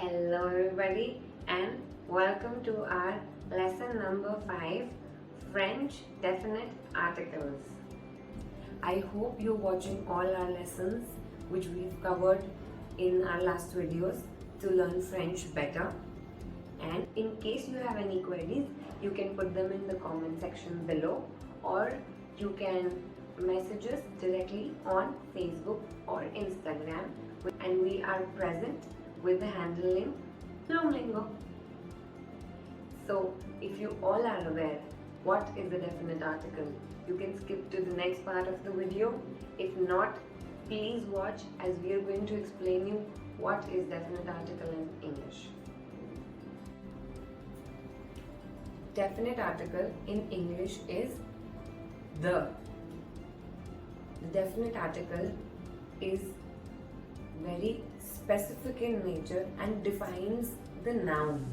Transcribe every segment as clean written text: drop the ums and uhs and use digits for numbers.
Hello everybody and welcome to our lesson number 5, French definite articles. I hope you're watching all our lessons which we've covered in our last videos to learn French better. And in case you have any queries, you can put them in the comment section below, or you can message us directly on Facebook or Instagram, and we are present with the handle name Bloomlingo. So if you all are aware what is a definite article, you can skip to the next part of the video. If not, please watch as we are going to explain you what is definite article in English. Definite article in English is the. The definite article is very specific in nature and defines the noun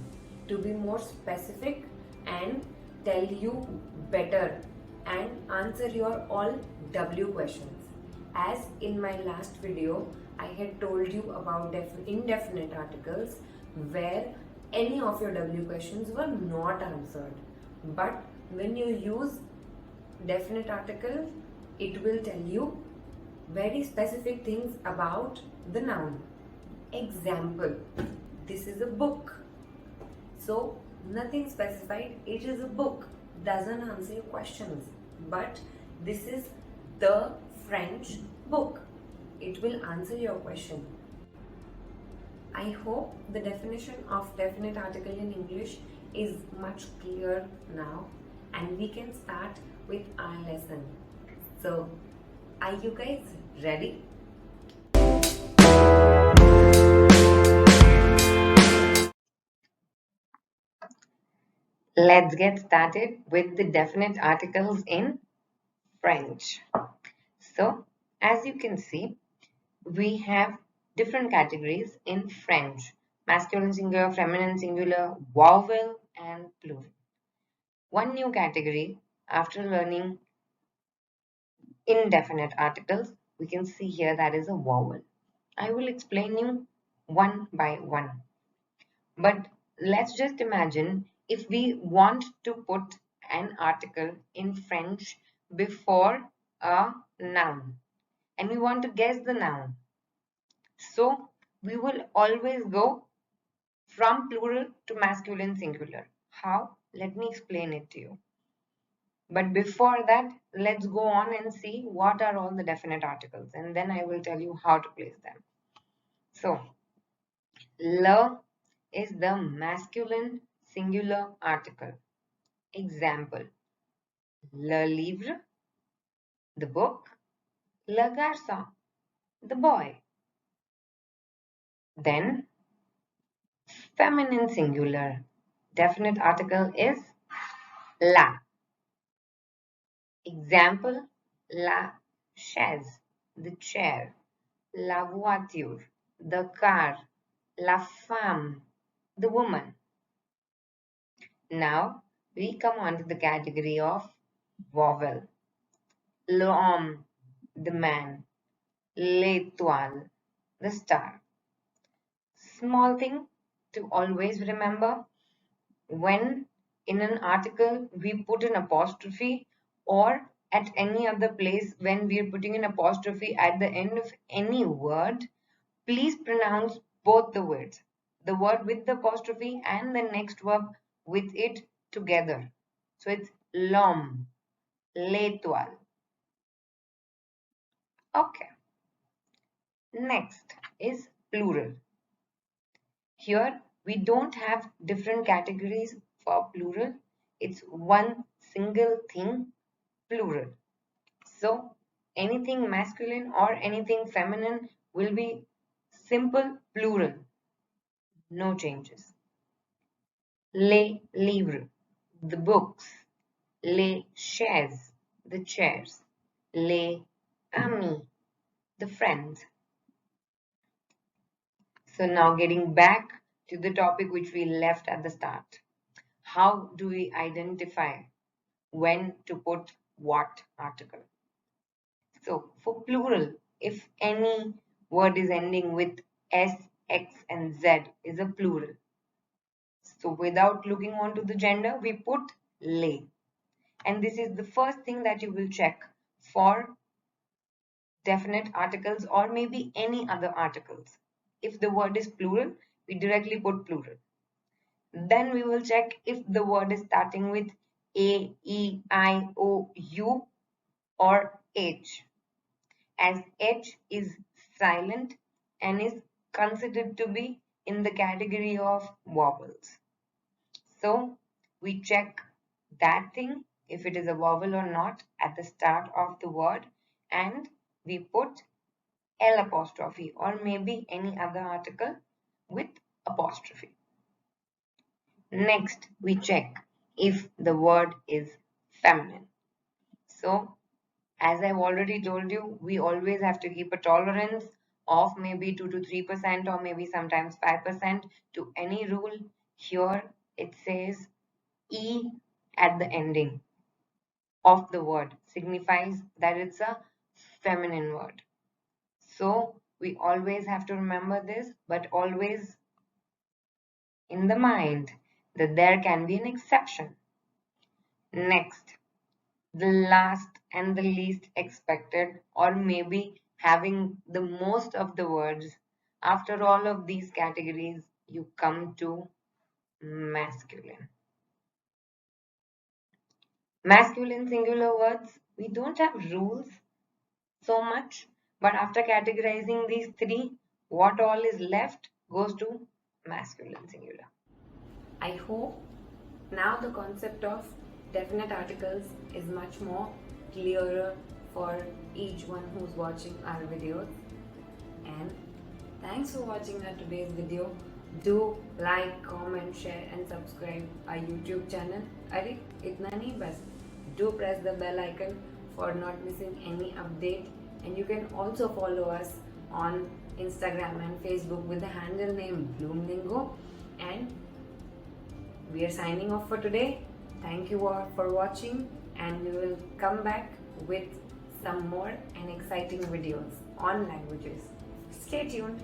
to be more specific and tell you better and answer your all W questions. As in my last video, I had told you about indefinite articles where any of your W questions were not answered. But when you use definite article, it will tell you very specific things about the noun. Example, this is a book. So nothing specified, it is a book, doesn't answer your questions. But this is the French book, it will answer your question. I hope the definition of definite article in English is much clearer now, and we can start with our lesson. So, are you guys ready? Let's get started with the definite articles in French. So, as you can see, we have different categories in French: masculine singular, feminine singular, vowel, and plural. One new category after learning indefinite articles, we can see here that is a vowel. I will explain you one by one. But let's just imagine if we want to put an article in French before a noun and we want to guess the noun. So we will always go from plural to masculine singular. How? Let me explain it to you. But before that, let's go on and see what are all the definite articles, and then I will tell you how to place them. So, le is the masculine singular article. Example, le livre, the book, le garçon, the boy. Then, feminine singular. Definite article is la. Example, la chaise, the chair, la voiture, the car, la femme, the woman. Now we come on to the category of vowel. L'homme, the man, l'étoile, the star. Small thing to always remember: when in an article we put an apostrophe, or at any other place when we are putting an apostrophe at the end of any word, please pronounce both the words, the word with the apostrophe and the next verb with it together. So it's l'homme, l'étoile. Okay. Next is plural. Here we don't have different categories for plural. It's one single thing, plural. So anything masculine or anything feminine will be simple plural. No changes. Les livres, the books. Les chaises, the chairs. Les amis, the friends. So now getting back to the topic which we left at the start. How do we identify when to put what article? So for plural, if any word is ending with X, and Z is a plural. So without looking onto the gender, we put lay. And this is the first thing that you will check for definite articles or maybe any other articles. If the word is plural, we directly put plural. Then we will check if the word is starting with A, E, I, O, U or H, as H is silent and is considered to be in the category of vowels. So we check that thing if it is a vowel or not at the start of the word, and we put L apostrophe or maybe any other article with apostrophe. Next, we check if the word is feminine. So, as I've already told you, we always have to keep a tolerance of maybe 2 to 3% or maybe sometimes 5% to any rule. Here it says E at the ending of the word signifies that it's a feminine word. So we always have to remember this, but always in the mind that there can be an exception. Next, the last and the least expected, or maybe having the most of the words, after all of these categories, you come to masculine. Masculine singular words, we don't have rules so much, but after categorizing these three, what all is left goes to masculine singular. I hope now the concept of definite articles is much more clearer for each one who's watching our videos. And thanks for watching our today's video. Do like, comment, share and subscribe our YouTube channel. अरे इतना नहीं बस. Do press the bell icon for not missing any update. And you can also follow us on Instagram and Facebook with the handle name Bloomlingo. And we are signing off for today. Thank you all for watching, and we will come back with some more and exciting videos on languages. Stay tuned.